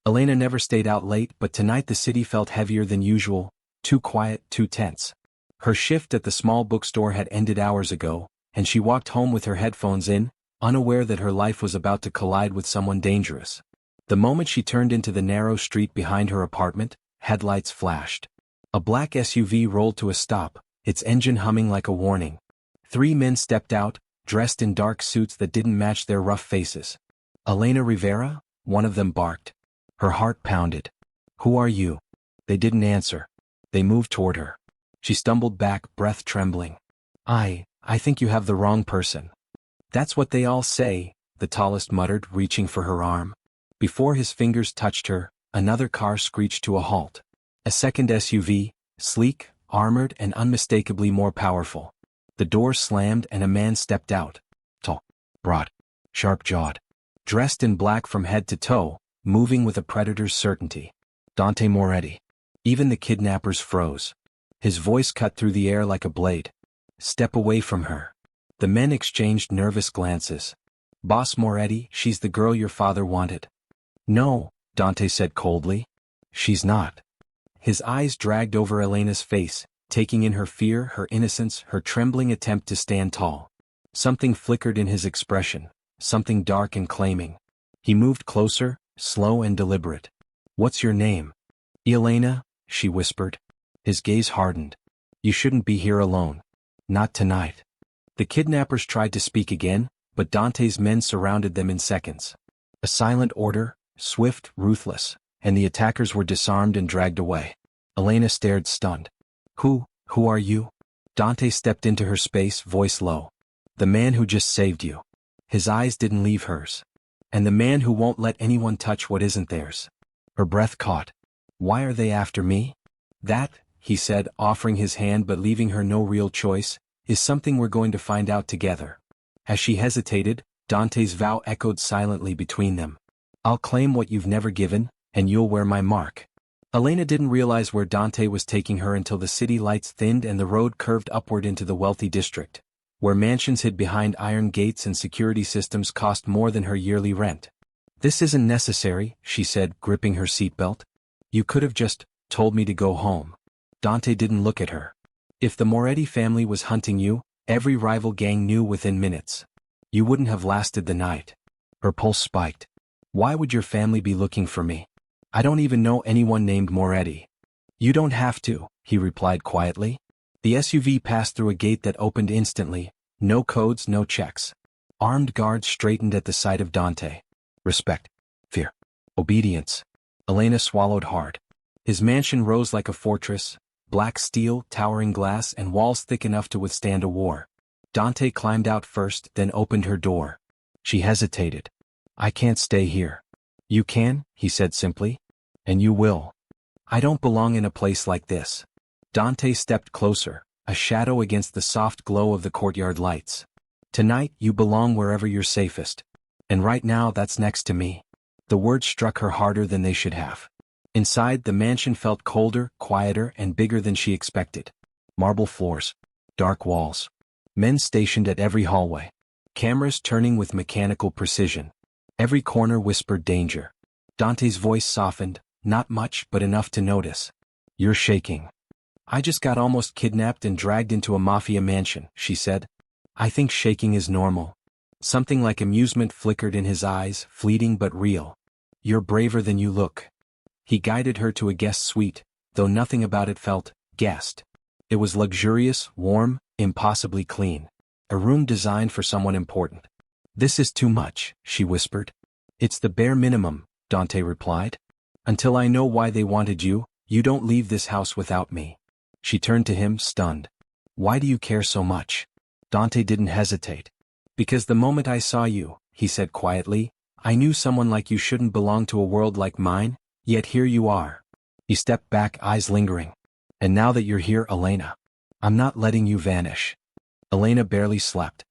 Elena never stayed out late, but tonight the city felt heavier than usual, too quiet, too tense. Her shift at the small bookstore had ended hours ago, and she walked home with her headphones in, unaware that her life was about to collide with someone dangerous. The moment she turned into the narrow street behind her apartment, headlights flashed. A black SUV rolled to a stop, its engine humming like a warning. 3 men stepped out, dressed in dark suits that didn't match their rough faces. "Elena Rivera?" one of them barked. Her heart pounded. "Who are you?" They didn't answer. They moved toward her. She stumbled back, breath trembling. I think you have the wrong person." "That's what they all say," the tallest muttered, reaching for her arm. Before his fingers touched her, another car screeched to a halt. A second SUV, sleek, armored and unmistakably more powerful. The door slammed and a man stepped out. Tall, broad, sharp-jawed. Dressed in black from head to toe, moving with a predator's certainty. Dante Moretti. Even the kidnappers froze. His voice cut through the air like a blade. "Step away from her." The men exchanged nervous glances. "Boss Moretti, she's the girl your father wanted." "No," Dante said coldly. "She's not." His eyes dragged over Elena's face, taking in her fear, her innocence, her trembling attempt to stand tall. Something flickered in his expression, something dark and claiming. He moved closer, slow and deliberate. "What's your name?" "Elena," she whispered. His gaze hardened. "You shouldn't be here alone. Not tonight." The kidnappers tried to speak again, but Dante's men surrounded them in seconds. A silent order, swift, ruthless, and the attackers were disarmed and dragged away. Elena stared stunned. Who are you?" Dante stepped into her space, voice low. "The man who just saved you." His eyes didn't leave hers. "And the man who won't let anyone touch what isn't theirs." Her breath caught. "Why are they after me?" "That," he said, offering his hand but leaving her no real choice, "is something we're going to find out together." As she hesitated, Dante's vow echoed silently between them. "I'll claim what you've never given, and you'll wear my mark." Elena didn't realize where Dante was taking her until the city lights thinned and the road curved upward into the wealthy district, where mansions hid behind iron gates and security systems cost more than her yearly rent. "This isn't necessary," she said, gripping her seatbelt. "You could have just told me to go home." Dante didn't look at her. "If the Moretti family was hunting you, every rival gang knew within minutes. You wouldn't have lasted the night." Her pulse spiked. "Why would your family be looking for me? I don't even know anyone named Moretti." "You don't have to," he replied quietly. The SUV passed through a gate that opened instantly, no codes, no checks. Armed guards straightened at the sight of Dante. Respect. Fear. Obedience. Elena swallowed hard. His mansion rose like a fortress, black steel, towering glass and walls thick enough to withstand a war. Dante climbed out first, then opened her door. She hesitated. "I can't stay here." "You can," he said simply. "And you will." "I don't belong in a place like this." Dante stepped closer, a shadow against the soft glow of the courtyard lights. "Tonight you belong wherever you're safest. And right now that's next to me." The words struck her harder than they should have. Inside, the mansion felt colder, quieter, and bigger than she expected. Marble floors. Dark walls. Men stationed at every hallway. Cameras turning with mechanical precision. Every corner whispered danger. Dante's voice softened, not much but enough to notice. "You're shaking." "I just got almost kidnapped and dragged into a Mafia mansion," she said. "I think shaking is normal." Something like amusement flickered in his eyes, fleeting but real. "You're braver than you look." He guided her to a guest suite, though nothing about it felt guest. It was luxurious, warm, impossibly clean. A room designed for someone important. "This is too much," she whispered. "It's the bare minimum," Dante replied. "Until I know why they wanted you, you don't leave this house without me." She turned to him, stunned. "Why do you care so much?" Dante didn't hesitate. "Because the moment I saw you," he said quietly, "I knew someone like you shouldn't belong to a world like mine, yet here you are." He stepped back, eyes lingering. "And now that you're here, Elena, I'm not letting you vanish." Elena barely slept.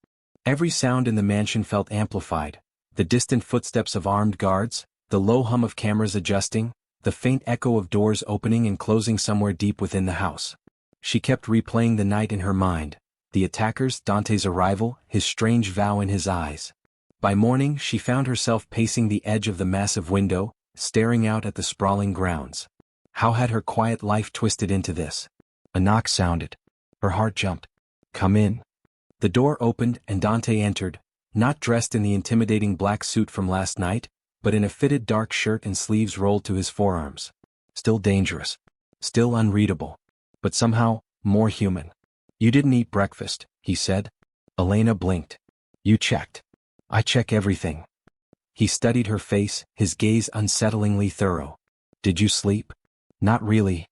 Every sound in the mansion felt amplified, the distant footsteps of armed guards, the low hum of cameras adjusting, the faint echo of doors opening and closing somewhere deep within the house. She kept replaying the night in her mind, the attackers, Dante's arrival, his strange vow in his eyes. By morning she found herself pacing the edge of the massive window, staring out at the sprawling grounds. How had her quiet life twisted into this? A knock sounded. Her heart jumped. "Come in." The door opened and Dante entered, not dressed in the intimidating black suit from last night, but in a fitted dark shirt and sleeves rolled to his forearms. Still dangerous. Still unreadable. But somehow, more human. "You didn't eat breakfast," he said. Elena blinked. "You checked." "I check everything." He studied her face, his gaze unsettlingly thorough. "Did you sleep?" "Not really."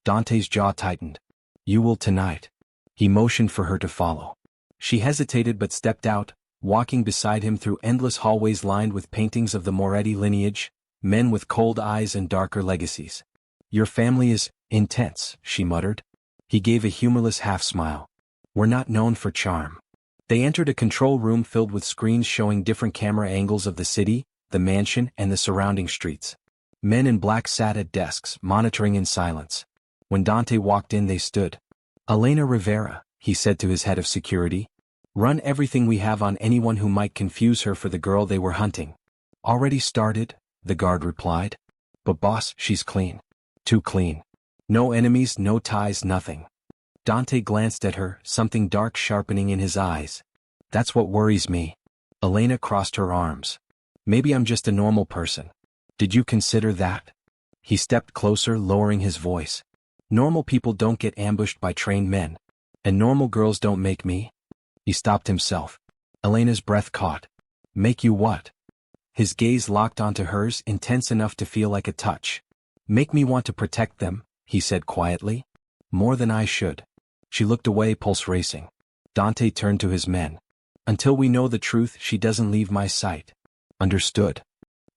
Dante's jaw tightened. "You will tonight." He motioned for her to follow. She hesitated but stepped out, walking beside him through endless hallways lined with paintings of the Moretti lineage, men with cold eyes and darker legacies. "Your family is intense," she muttered. He gave a humorless half-smile. "We're not known for charm." They entered a control room filled with screens showing different camera angles of the city, the mansion, and the surrounding streets. Men in black sat at desks, monitoring in silence. When Dante walked in they stood. "Elena Rivera," he said to his head of security. "Run everything we have on anyone who might confuse her for the girl they were hunting." "Already started," the guard replied. "But boss, she's clean." "Too clean. No enemies, no ties, nothing." Dante glanced at her, something dark sharpening in his eyes. "That's what worries me." Elena crossed her arms. "Maybe I'm just a normal person." "Did you consider that?" He stepped closer, lowering his voice. "Normal people don't get ambushed by trained men. And normal girls don't make me." He stopped himself. Elena's breath caught. "Make you what?" His gaze locked onto hers, intense enough to feel like a touch. "Make me want to protect them," he said quietly. "More than I should." She looked away, pulse racing. Dante turned to his men. "Until we know the truth, she doesn't leave my sight." "Understood."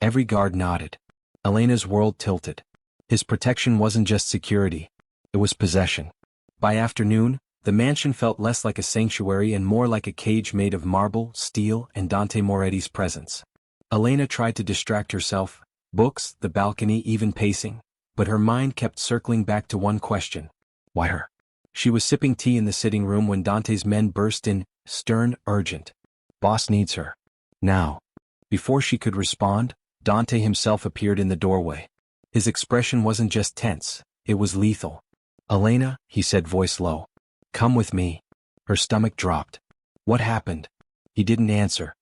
Every guard nodded. Elena's world tilted. His protection wasn't just security. It was possession. By afternoon, the mansion felt less like a sanctuary and more like a cage made of marble, steel, and Dante Moretti's presence. Elena tried to distract herself, books, the balcony, even pacing, but her mind kept circling back to one question. Why her? She was sipping tea in the sitting room when Dante's men burst in, stern, urgent. "Boss needs her. Now." Before she could respond, Dante himself appeared in the doorway. His expression wasn't just tense, it was lethal. "Elena," he said, voice low. "Come with me." Her stomach dropped. "What happened?" He didn't answer.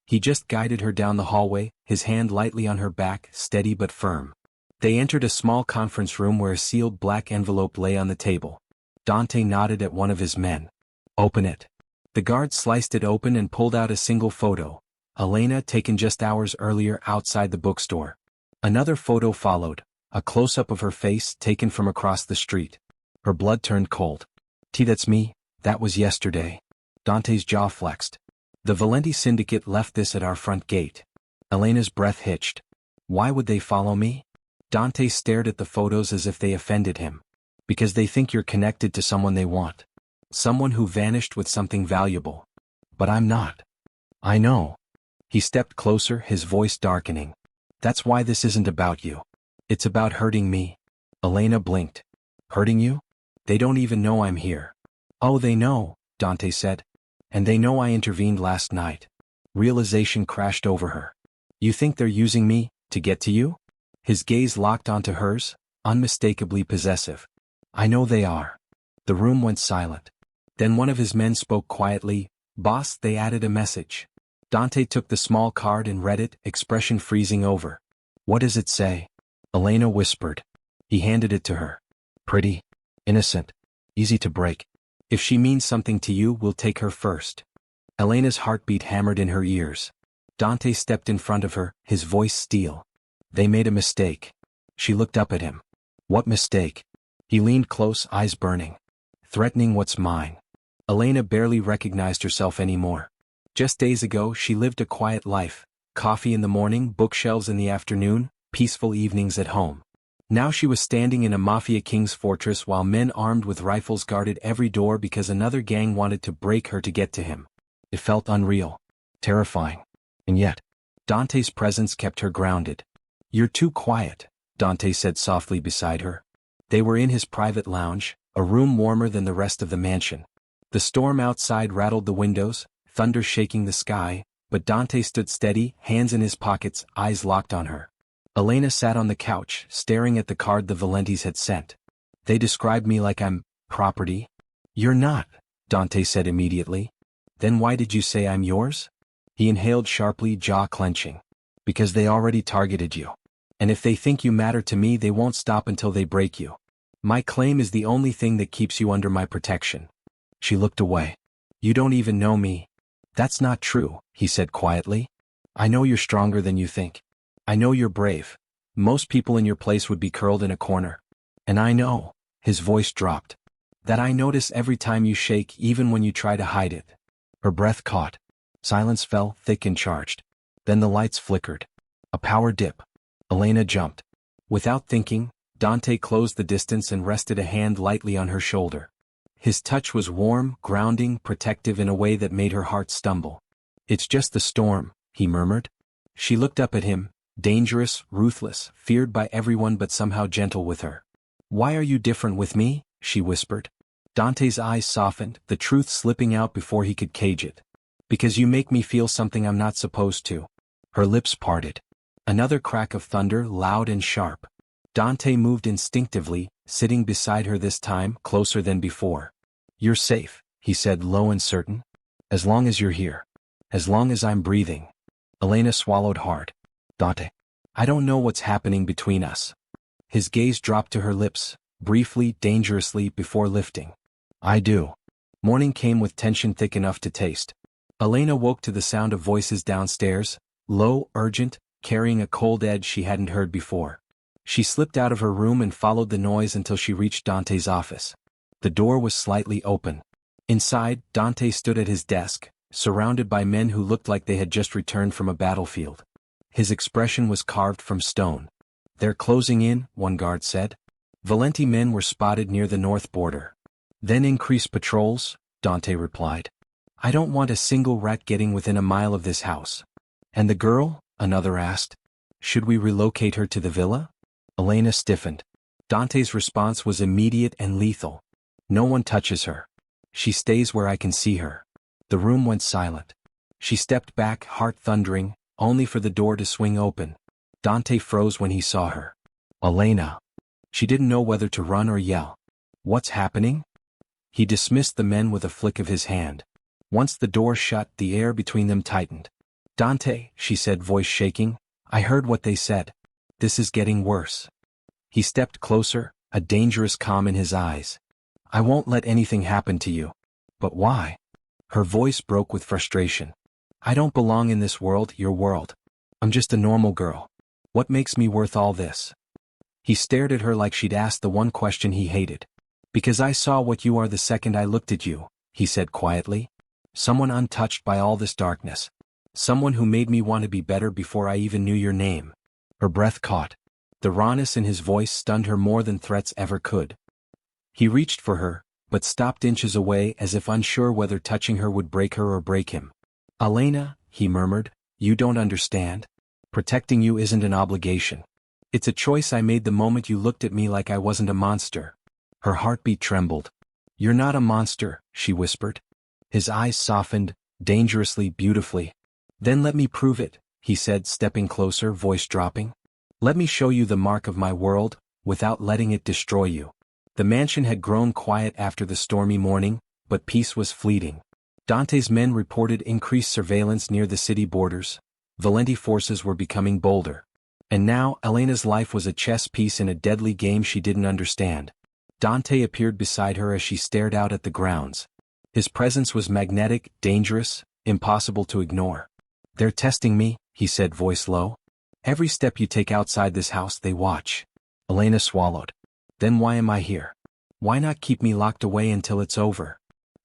He just guided her down the hallway, his hand lightly on her back, steady but firm. They entered a small conference room where a sealed black envelope lay on the table. Dante nodded at one of his men. "Open it." The guard sliced it open and pulled out a single photo. Elena, taken just hours earlier outside the bookstore. Another photo followed, a close-up of her face taken from across the street. Her blood turned cold. "That's me, that was yesterday." Dante's jaw flexed. "The Valenti syndicate left this at our front gate." Elena's breath hitched. "Why would they follow me?" Dante stared at the photos as if they offended him. "Because they think you're connected to someone they want. Someone who vanished with something valuable. But I'm not." "I know." He stepped closer, his voice darkening. "That's why this isn't about you. It's about hurting me." Elena blinked. "Hurting you? They don't even know I'm here." "Oh, they know," Dante said. "And they know I intervened last night." Realization crashed over her. "You think they're using me to get to you?" His gaze locked onto hers, unmistakably possessive. "I know they are." The room went silent. Then one of his men spoke quietly. "Boss, they added a message." Dante took the small card and read it, expression freezing over. "What does it say?" Elena whispered. He handed it to her. "Pretty. Innocent. Easy to break. If she means something to you, we'll take her first." Elena's heartbeat hammered in her ears. Dante stepped in front of her, his voice steel. "They made a mistake." She looked up at him. "What mistake?" He leaned close, eyes burning. "Threatening what's mine." Elena barely recognized herself anymore. Just days ago she lived a quiet life, coffee in the morning, bookshelves in the afternoon, peaceful evenings at home. Now she was standing in a Mafia king's fortress while men armed with rifles guarded every door because another gang wanted to break her to get to him. It felt unreal, terrifying. And yet, Dante's presence kept her grounded. "You're too quiet," Dante said softly beside her. They were in his private lounge, a room warmer than the rest of the mansion. The storm outside rattled the windows, thunder shaking the sky, but Dante stood steady, hands in his pockets, eyes locked on her. Elena sat on the couch, staring at the card the Valentis had sent. They described me like I'm property? You're not, Dante said immediately. Then why did you say I'm yours? He inhaled sharply, jaw clenching. Because they already targeted you. And if they think you matter to me, they won't stop until they break you. My claim is the only thing that keeps you under my protection. She looked away. You don't even know me. That's not true, he said quietly. I know you're stronger than you think. I know you're brave. Most people in your place would be curled in a corner. And I know, his voice dropped, that I notice every time you shake, even when you try to hide it. Her breath caught. Silence fell, thick and charged. Then the lights flickered. A power dip. Elena jumped. Without thinking, Dante closed the distance and rested a hand lightly on her shoulder. His touch was warm, grounding, protective in a way that made her heart stumble. It's just the storm, he murmured. She looked up at him, dangerous, ruthless, feared by everyone but somehow gentle with her. Why are you different with me? She whispered. Dante's eyes softened, the truth slipping out before he could cage it. Because you make me feel something I'm not supposed to. Her lips parted. Another crack of thunder, loud and sharp. Dante moved instinctively, sitting beside her this time, closer than before. You're safe, he said low and certain. As long as you're here. As long as I'm breathing. Elena swallowed hard. Dante. I don't know what's happening between us. His gaze dropped to her lips, briefly, dangerously, before lifting. I do. Morning came with tension thick enough to taste. Elena woke to the sound of voices downstairs, low, urgent, carrying a cold edge she hadn't heard before. She slipped out of her room and followed the noise until she reached Dante's office. The door was slightly open. Inside, Dante stood at his desk, surrounded by men who looked like they had just returned from a battlefield. His expression was carved from stone. They're closing in, one guard said. Valenti men were spotted near the north border. Then increase patrols, Dante replied. I don't want a single rat getting within a mile of this house. And the girl? Another asked. Should we relocate her to the villa? Elena stiffened. Dante's response was immediate and lethal. No one touches her. She stays where I can see her. The room went silent. She stepped back, heart thundering, only for the door to swing open. Dante froze when he saw her. Elena. She didn't know whether to run or yell. What's happening? He dismissed the men with a flick of his hand. Once the door shut, the air between them tightened. Dante, she said, voice shaking, I heard what they said. This is getting worse. He stepped closer, a dangerous calm in his eyes. I won't let anything happen to you. But why? Her voice broke with frustration. I don't belong in this world, your world. I'm just a normal girl. What makes me worth all this? He stared at her like she'd asked the one question he hated. Because I saw what you are the second I looked at you, he said quietly. Someone untouched by all this darkness. Someone who made me want to be better before I even knew your name. Her breath caught. The rawness in his voice stunned her more than threats ever could. He reached for her, but stopped inches away as if unsure whether touching her would break her or break him. Elena, he murmured, you don't understand. Protecting you isn't an obligation. It's a choice I made the moment you looked at me like I wasn't a monster. Her heartbeat trembled. You're not a monster, she whispered. His eyes softened, dangerously, beautifully. Then let me prove it, he said, stepping closer, voice dropping. Let me show you the mark of my world, without letting it destroy you. The mansion had grown quiet after the stormy morning, but peace was fleeting. Dante's men reported increased surveillance near the city borders. Valenti forces were becoming bolder. And now, Elena's life was a chess piece in a deadly game she didn't understand. Dante appeared beside her as she stared out at the grounds. His presence was magnetic, dangerous, impossible to ignore. They're testing me, he said, voice low. Every step you take outside this house they watch. Elena swallowed. Then why am I here? Why not keep me locked away until it's over?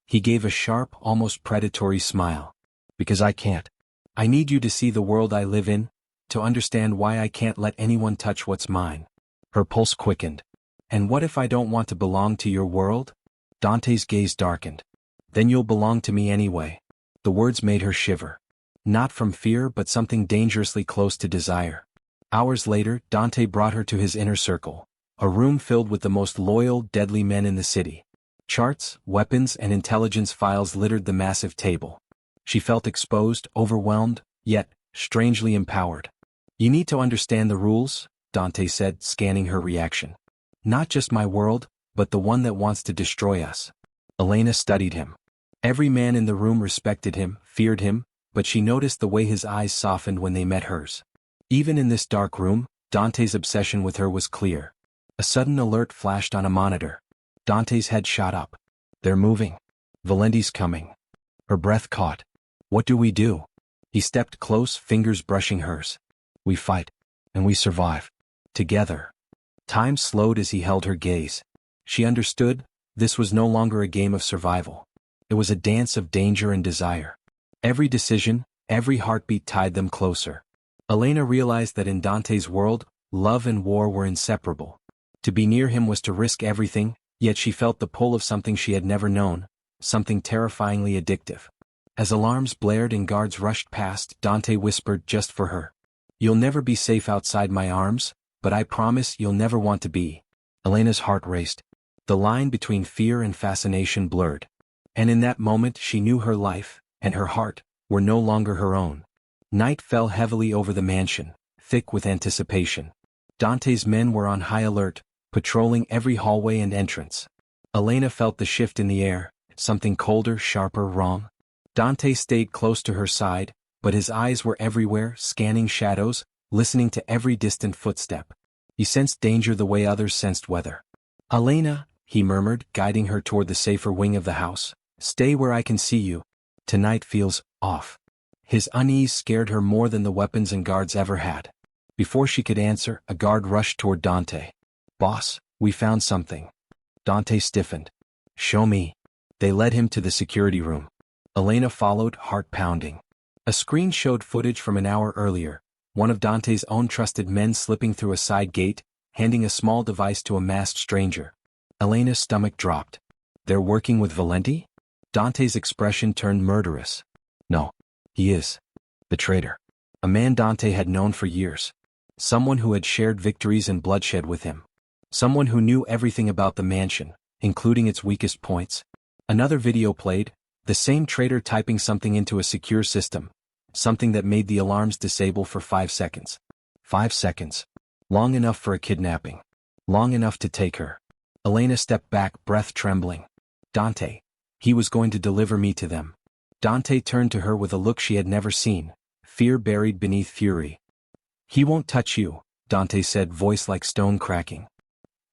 He gave a sharp, almost predatory smile. Because I can't. I need you to see the world I live in, to understand why I can't let anyone touch what's mine. Her pulse quickened. And what if I don't want to belong to your world? Dante's gaze darkened. Then you'll belong to me anyway. The words made her shiver. Not from fear but something dangerously close to desire. Hours later, Dante brought her to his inner circle, a room filled with the most loyal, deadly men in the city. Charts, weapons, and intelligence files littered the massive table. She felt exposed, overwhelmed, yet strangely empowered. You need to understand the rules, Dante said, scanning her reaction. Not just my world, but the one that wants to destroy us. Elena studied him. Every man in the room respected him, feared him, but she noticed the way his eyes softened when they met hers. Even in this dark room, Dante's obsession with her was clear. A sudden alert flashed on a monitor. Dante's head shot up. They're moving. Valenti's coming. Her breath caught. What do we do? He stepped close, fingers brushing hers. We fight. And we survive. Together. Time slowed as he held her gaze. She understood, this was no longer a game of survival. It was a dance of danger and desire. Every decision, every heartbeat tied them closer. Elena realized that in Dante's world, love and war were inseparable. To be near him was to risk everything, yet she felt the pull of something she had never known, something terrifyingly addictive. As alarms blared and guards rushed past, Dante whispered just for her. You'll never be safe outside my arms, but I promise you'll never want to be. Elena's heart raced. The line between fear and fascination blurred. And in that moment she knew her life, and her heart, were no longer her own. Night fell heavily over the mansion, thick with anticipation. Dante's men were on high alert, patrolling every hallway and entrance. Elena felt the shift in the air, something colder, sharper, wrong. Dante stayed close to her side, but his eyes were everywhere, scanning shadows, listening to every distant footstep. He sensed danger the way others sensed weather. Elena, he murmured, guiding her toward the safer wing of the house. Stay where I can see you. Tonight feels off. His unease scared her more than the weapons and guards ever had. Before she could answer, a guard rushed toward Dante. Boss, we found something. Dante stiffened. Show me. They led him to the security room. Elena followed, heart pounding. A screen showed footage from an hour earlier, one of Dante's own trusted men slipping through a side gate, handing a small device to a masked stranger. Elena's stomach dropped. They're working with Valenti? Dante's expression turned murderous. No. He is. The traitor. A man Dante had known for years. Someone who had shared victories and bloodshed with him. Someone who knew everything about the mansion, including its weakest points. Another video played, the same traitor typing something into a secure system, something that made the alarms disable for 5 seconds. 5 seconds. Long enough for a kidnapping. Long enough to take her. Elena stepped back, breath trembling. Dante. He was going to deliver me to them. Dante turned to her with a look she had never seen, fear buried beneath fury. He won't touch you, Dante said, voice like stone cracking.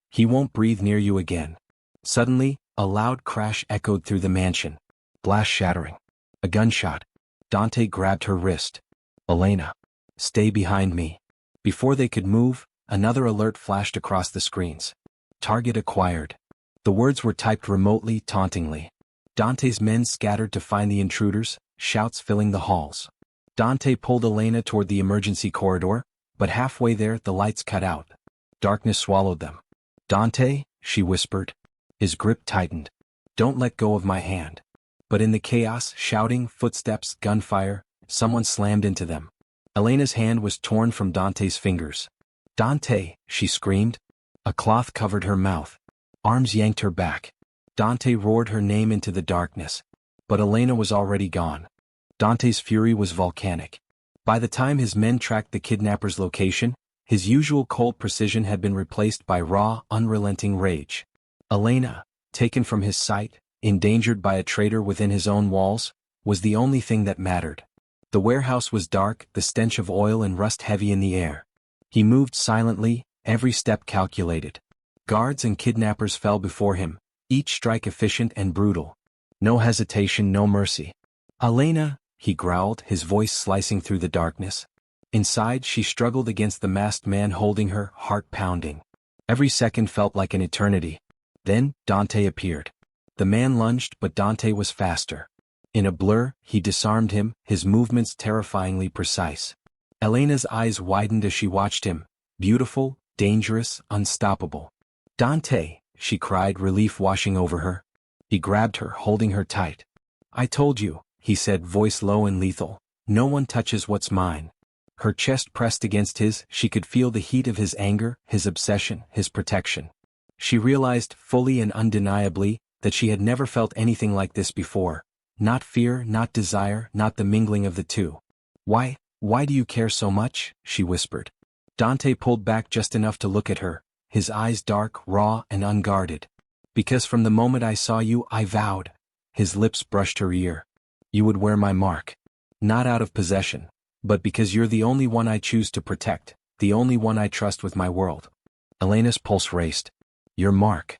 He won't breathe near you again. Suddenly, a loud crash echoed through the mansion. Glass shattering. A gunshot. Dante grabbed her wrist. Elena. Stay behind me. Before they could move, another alert flashed across the screens. Target acquired. The words were typed remotely, tauntingly. Dante's men scattered to find the intruders, shouts filling the halls. Dante pulled Elena toward the emergency corridor, but halfway there the lights cut out. Darkness swallowed them. Dante, she whispered. His grip tightened. Don't let go of my hand. But in the chaos, shouting, footsteps, gunfire, someone slammed into them. Elena's hand was torn from Dante's fingers. Dante, she screamed. A cloth covered her mouth. Arms yanked her back. Dante roared her name into the darkness. But Elena was already gone. Dante's fury was volcanic. By the time his men tracked the kidnapper's location, his usual cold precision had been replaced by raw, unrelenting rage. Elena, taken from his sight, endangered by a traitor within his own walls, was the only thing that mattered. The warehouse was dark, the stench of oil and rust heavy in the air. He moved silently, every step calculated. Guards and kidnappers fell before him, each strike efficient and brutal. No hesitation, no mercy. Elena, he growled, his voice slicing through the darkness. Inside, she struggled against the masked man holding her, heart pounding. Every second felt like an eternity. Then, Dante appeared. The man lunged, but Dante was faster. In a blur, he disarmed him, his movements terrifyingly precise. Elena's eyes widened as she watched him, beautiful, dangerous, unstoppable. Dante, she cried, relief washing over her. He grabbed her, holding her tight. I told you, he said, voice low and lethal. No one touches what's mine. Her chest pressed against his, she could feel the heat of his anger, his obsession, his protection. She realized, fully and undeniably, that she had never felt anything like this before. Not fear, not desire, not the mingling of the two. Why, Why do you care so much? She whispered. Dante pulled back just enough to look at her, his eyes dark, raw, and unguarded. Because from the moment I saw you, I vowed. His lips brushed her ear. You would wear my mark. Not out of possession, but because you're the only one I choose to protect, the only one I trust with my world. Elena's pulse raced. Your mark.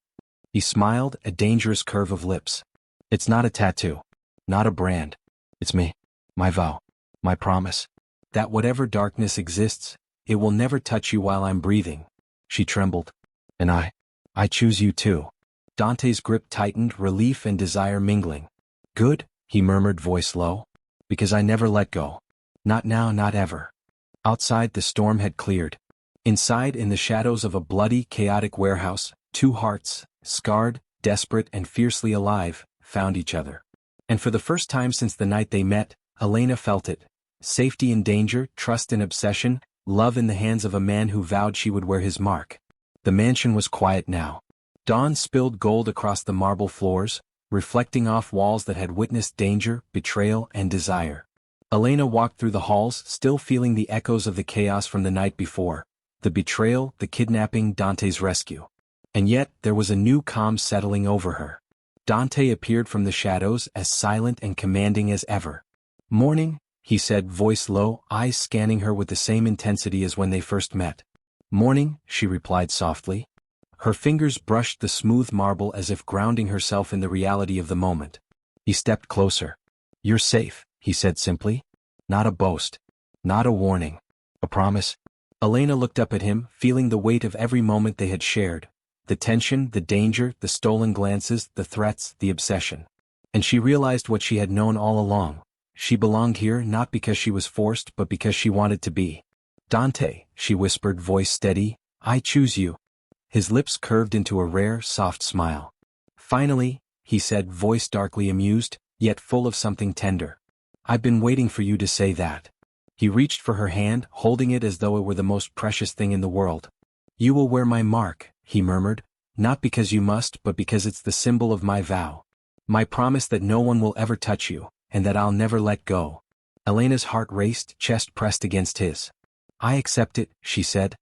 He smiled, a dangerous curve of lips. It's not a tattoo. Not a brand. It's me. My vow. My promise. That whatever darkness exists, it will never touch you while I'm breathing. She trembled. And I choose you too. Dante's grip tightened, relief and desire mingling. Good, he murmured, voice low. Because I never let go. Not now, not ever. Outside, the storm had cleared. Inside, in the shadows of a bloody, chaotic warehouse, two hearts, scarred, desperate and fiercely alive, found each other. And for the first time since the night they met, Elena felt it. Safety in danger, trust in obsession, love in the hands of a man who vowed she would wear his mark. The mansion was quiet now. Dawn spilled gold across the marble floors, reflecting off walls that had witnessed danger, betrayal, and desire. Elena walked through the halls, still feeling the echoes of the chaos from the night before. The betrayal, the kidnapping, Dante's rescue. And yet, there was a new calm settling over her. Dante appeared from the shadows, as silent and commanding as ever. Morning, he said, voice low, eyes scanning her with the same intensity as when they first met. Morning, she replied softly. Her fingers brushed the smooth marble as if grounding herself in the reality of the moment. He stepped closer. You're safe, he said simply. Not a boast. Not a warning. A promise. Elena looked up at him, feeling the weight of every moment they had shared. The tension, the danger, the stolen glances, the threats, the obsession. And she realized what she had known all along. She belonged here not because she was forced but because she wanted to be. Dante, she whispered, voice steady, I choose you. His lips curved into a rare, soft smile. Finally, he said, voice darkly amused, yet full of something tender. I've been waiting for you to say that. He reached for her hand, holding it as though it were the most precious thing in the world. You will wear my mark, he murmured, not because you must but because it's the symbol of my vow. My promise that no one will ever touch you, and that I'll never let go. Elena's heart raced, chest pressed against his. I accept it, she said.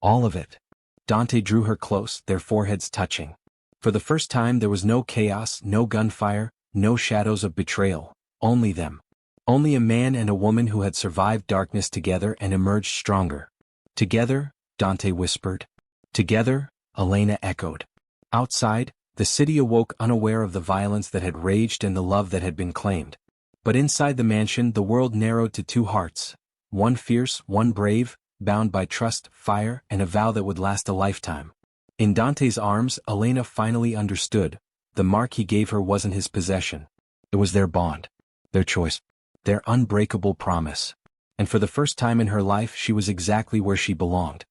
All of it. Dante drew her close, their foreheads touching. For the first time there was no chaos, no gunfire, no shadows of betrayal, only them. Only a man and a woman who had survived darkness together and emerged stronger. Together, Dante whispered. Together, Elena echoed. Outside, the city awoke unaware of the violence that had raged and the love that had been claimed. But inside the mansion the world narrowed to two hearts. One fierce, one brave, bound by trust, fire, and a vow that would last a lifetime. In Dante's arms, Elena finally understood. The mark he gave her wasn't his possession. It was their bond. Their choice. Their unbreakable promise. And for the first time in her life she was exactly where she belonged.